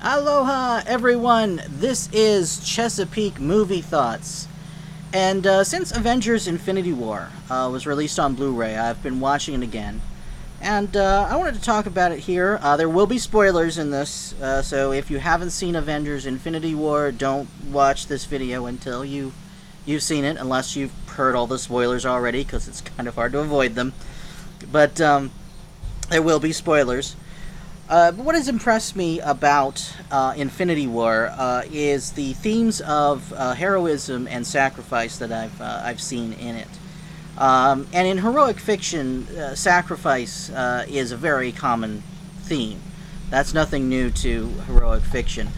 Aloha, everyone! This is Chesapeake Movie Thoughts. And since Avengers Infinity War was released on Blu ray, I've been watching it again. And I wanted to talk about it here. There will be spoilers in this, so if you haven't seen Avengers Infinity War, don't watch this video until you've seen it, unless you've heard all the spoilers already, because it's kind of hard to avoid them. But there will be spoilers. What has impressed me about Infinity War is the themes of heroism and sacrifice that I've seen in it. And in heroic fiction, sacrifice is a very common theme. That's nothing new to heroic fiction,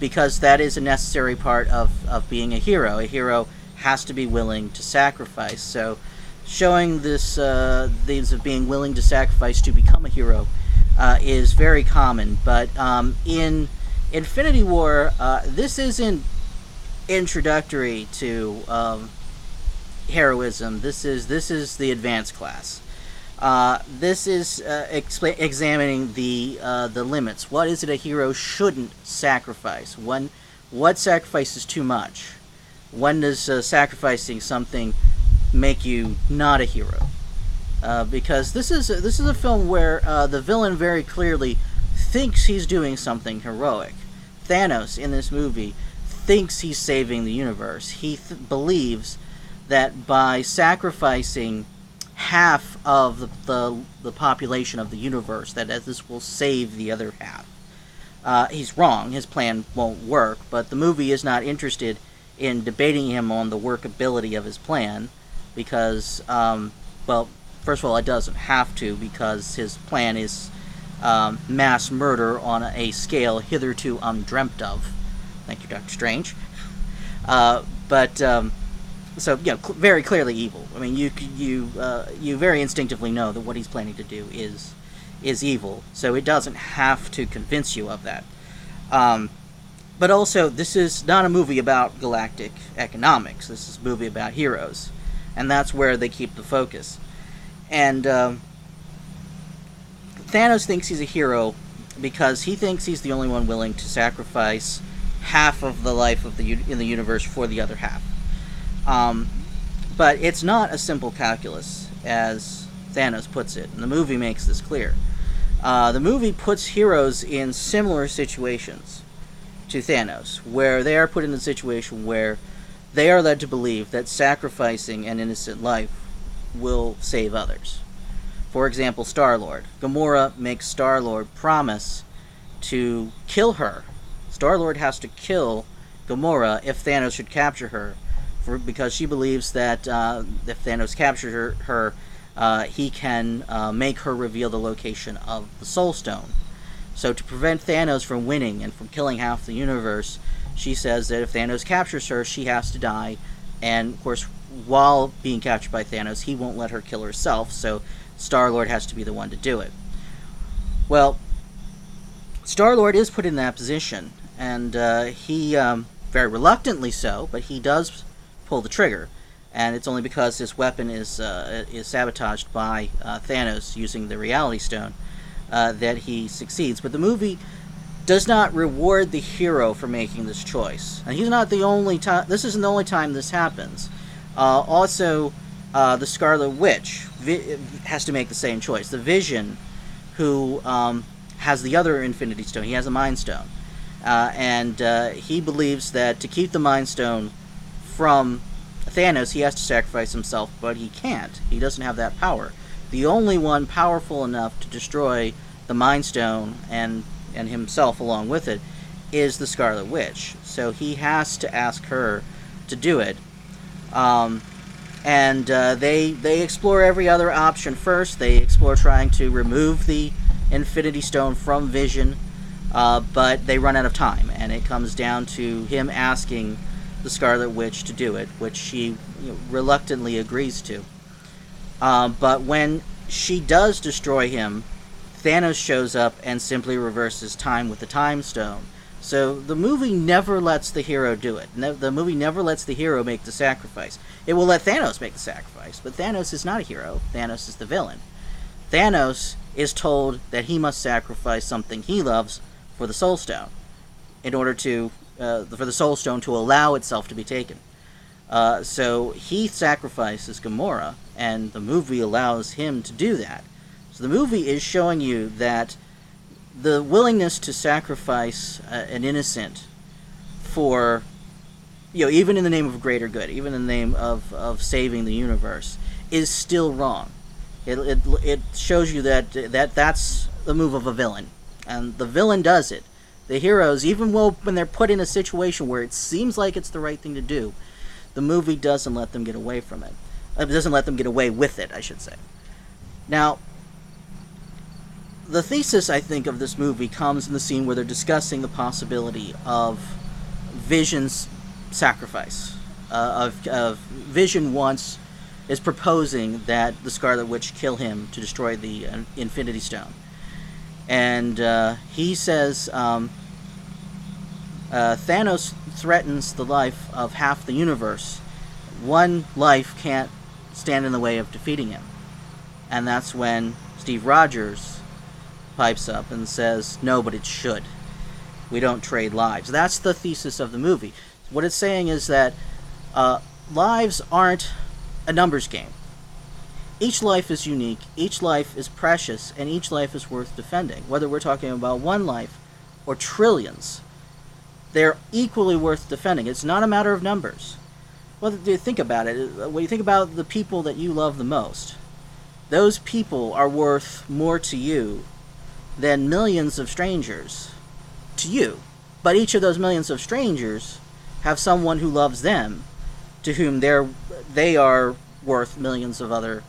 because that is a necessary part of being a hero. A hero has to be willing to sacrifice. So, showing this themes of being willing to sacrifice to become a hero is very common, but in Infinity War, this isn't introductory to heroism. This is the advanced class. This is examining the limits. What is it a hero shouldn't sacrifice? What sacrifice is too much? When does sacrificing something make you not a hero? Because this is a film where the villain very clearly thinks he's doing something heroic. Thanos in this movie thinks he's saving the universe. He believes that by sacrificing half of the population of the universe, that this will save the other half. He's wrong. His plan won't work. But the movie is not interested in debating him on the workability of his plan, because well, first of all, it doesn't have to, because his plan is mass murder on a scale hitherto undreamt of. Thank you, Dr. Strange. So, very clearly evil. I mean, you very instinctively know that what he's planning to do is evil, so it doesn't have to convince you of that. But also, this is not a movie about galactic economics. This is a movie about heroes, and that's where they keep the focus. And Thanos thinks he's a hero because he thinks he's the only one willing to sacrifice half of the life of in the universe for the other half. But it's not a simple calculus, as Thanos puts it, and the movie makes this clear. The movie puts heroes in similar situations to Thanos, where they are put in a situation where they are led to believe that sacrificing an innocent life will save others. For example, Star-Lord. Gamora makes Star-Lord promise to kill her. Star-Lord has to kill Gamora if Thanos should capture her, because she believes that if Thanos captures her, he can make her reveal the location of the Soul Stone. So to prevent Thanos from winning and from killing half the universe, she says that if Thanos captures her, she has to die. And, of course, while being captured by Thanos, he won't let her kill herself, so Star-Lord has to be the one to do it. Well, Star-Lord is put in that position, and he, very reluctantly so, but he does pull the trigger, and it's only because his weapon is sabotaged by Thanos using the Reality Stone that he succeeds. But the movie does not reward the hero for making this choice. And he's not the only time. This isn't the only time this happens. Also, the Scarlet Witch has to make the same choice. The Vision, who has the other Infinity Stone, he has a Mind Stone, and he believes that to keep the Mind Stone from Thanos, he has to sacrifice himself, but he can't. He doesn't have that power. The only one powerful enough to destroy the Mind Stone and himself along with it is the Scarlet Witch. So he has to ask her to do it. They explore every other option first. They explore trying to remove the Infinity Stone from Vision, but they run out of time, and it comes down to him asking the Scarlet Witch to do it, which she reluctantly agrees to. But when she does destroy him, Thanos shows up and simply reverses time with the Time Stone. So the movie never lets the hero do it. The movie never lets the hero make the sacrifice. It will let Thanos make the sacrifice, but Thanos is not a hero. Thanos is the villain. Thanos is told that he must sacrifice something he loves for the Soul Stone, in order to for the Soul Stone to allow itself to be taken. So he sacrifices Gamora, and the movie allows him to do that. So the movie is showing you that the willingness to sacrifice an innocent for, even in the name of greater good, even in the name of saving the universe, is still wrong. It shows you that's the move of a villain, and the villain does it. The heroes, even when they're put in a situation where it seems like it's the right thing to do, the movie doesn't let them get away from it. It doesn't let them get away with it, I should say. Now, the thesis, I think, of this movie comes in the scene where they're discussing the possibility of Vision's sacrifice. Vision once is proposing that the Scarlet Witch kill him to destroy the Infinity Stone. And he says Thanos threatens the life of half the universe. One life can't stand in the way of defeating him. And that's when Steve Rogers pipes up and says, no, but it should. We don't trade lives. That's the thesis of the movie. What it's saying is that lives aren't a numbers game. Each life is unique, each life is precious, and each life is worth defending. Whether we're talking about one life or trillions, they're equally worth defending. It's not a matter of numbers. Well, think about it. When you think about the people that you love the most, those people are worth more to you than millions of strangers to you. But each of those millions of strangers have someone who loves them, to whom they are worth millions of other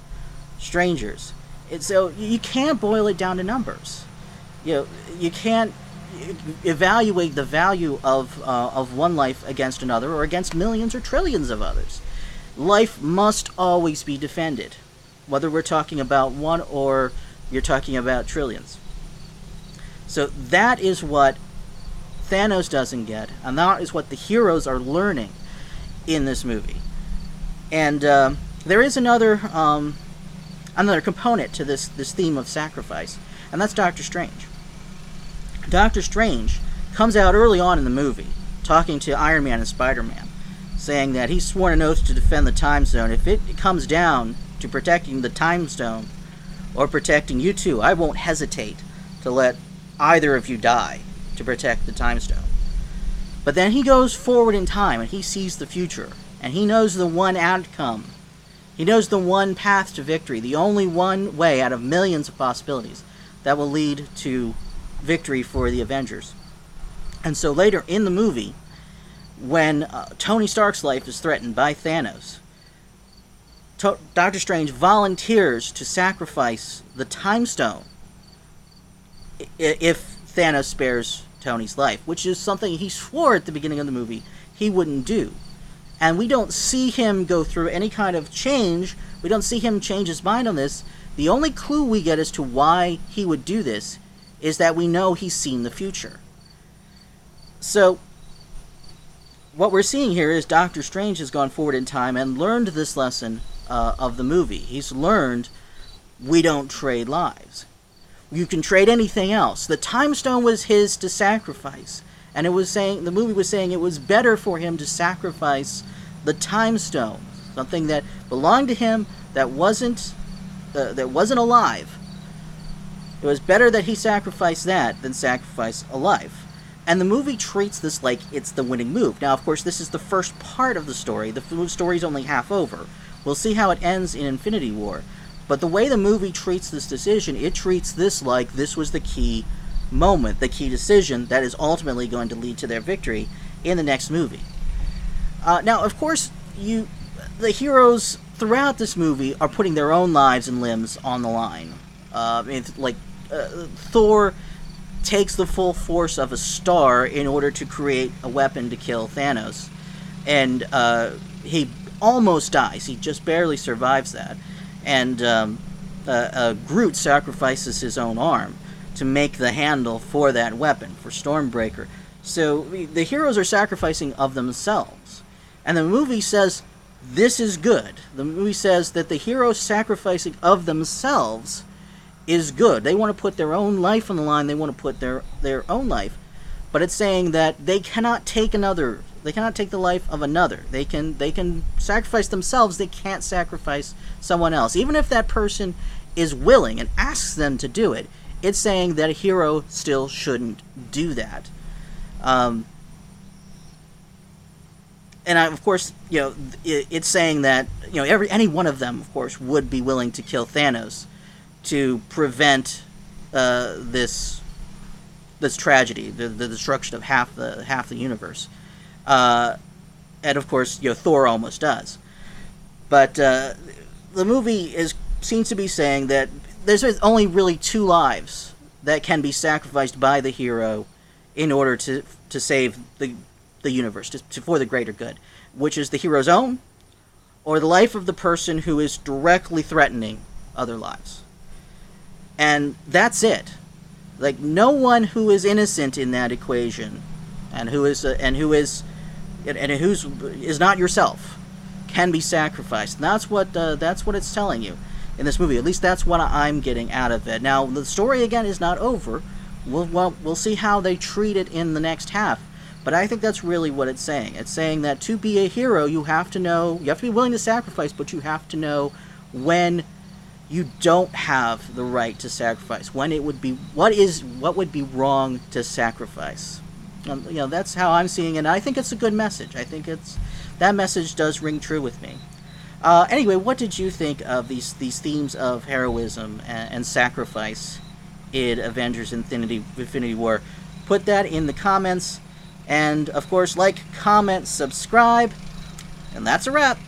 strangers. So you can't boil it down to numbers. You can't evaluate the value of one life against another, or against millions or trillions of others. Life must always be defended, whether we're talking about one or you're talking about trillions. So that is what Thanos doesn't get, and that is what the heroes are learning in this movie. And there is another component to this theme of sacrifice, and that's Doctor Strange. Doctor Strange comes out early on in the movie, talking to Iron Man and Spider-Man, saying that he's sworn an oath to defend the Time Stone. If it comes down to protecting the Time Stone, or protecting you two, I won't hesitate to let either of you die to protect the Time Stone. But then he goes forward in time, and he sees the future, and he knows the one outcome. He knows the one path to victory, the only one way out of millions of possibilities that will lead to victory for the Avengers. And so later in the movie, when Tony Stark's life is threatened by Thanos, Doctor Strange volunteers to sacrifice the Time Stone if Thanos spares Tony's life, which is something he swore at the beginning of the movie he wouldn't do. And we don't see him go through any kind of change. We don't see him change his mind on this. The only clue we get as to why he would do this is that we know he's seen the future. So what we're seeing here is Doctor Strange has gone forward in time and learned this lesson of the movie. He's learned we don't trade lives. You can trade anything else. The Time Stone was his to sacrifice, and the movie was saying it was better for him to sacrifice the Time Stone, something that belonged to him that wasn't alive. It was better that he sacrifice that than sacrifice a life. And the movie treats this like it's the winning move. Now, of course, this is the first part of the story. The story's only half over. We'll see how it ends in Infinity War. But the way the movie treats this decision, it treats this like this was the key moment, the key decision that is ultimately going to lead to their victory in the next movie. Now, of course, the heroes throughout this movie are putting their own lives and limbs on the line. Thor takes the full force of a star in order to create a weapon to kill Thanos, and he almost dies. He just barely survives that. And Groot sacrifices his own arm to make the handle for that weapon, for Stormbreaker. So the heroes are sacrificing of themselves. And the movie says this is good. The movie says that the heroes sacrificing of themselves is good. They want to put their own life on the line. They want to put their own life. But it's saying that they cannot take another. They cannot take the life of another. They can sacrifice themselves. They can't sacrifice someone else. Even if that person is willing and asks them to do it, it's saying that a hero still shouldn't do that. And of course, it's saying that any one of them, of course, would be willing to kill Thanos to prevent this tragedy, the destruction of half the universe. And of course, Thor almost does. But the movie seems to be saying that there's only really 2 lives that can be sacrificed by the hero in order to save the universe, for the greater good, which is the hero's own, or the life of the person who is directly threatening other lives. And that's it. Like, no one who is innocent in that equation, and who is not yourself, can be sacrificed. And that's what it's telling you in this movie. At least that's what I'm getting out of it. Now, the story again is not over. We'll see how they treat it in the next half. But I think that's really what it's saying. It's saying that to be a hero, you have to be willing to sacrifice, but you have to know when you don't have the right to sacrifice. When it would be what would be wrong to sacrifice. That's how I'm seeing it. And I think it's a good message. I think that message does ring true with me. Anyway, what did you think of these themes of heroism and sacrifice in Avengers Infinity War? Put that in the comments. And, of course, like, comment, subscribe. And that's a wrap.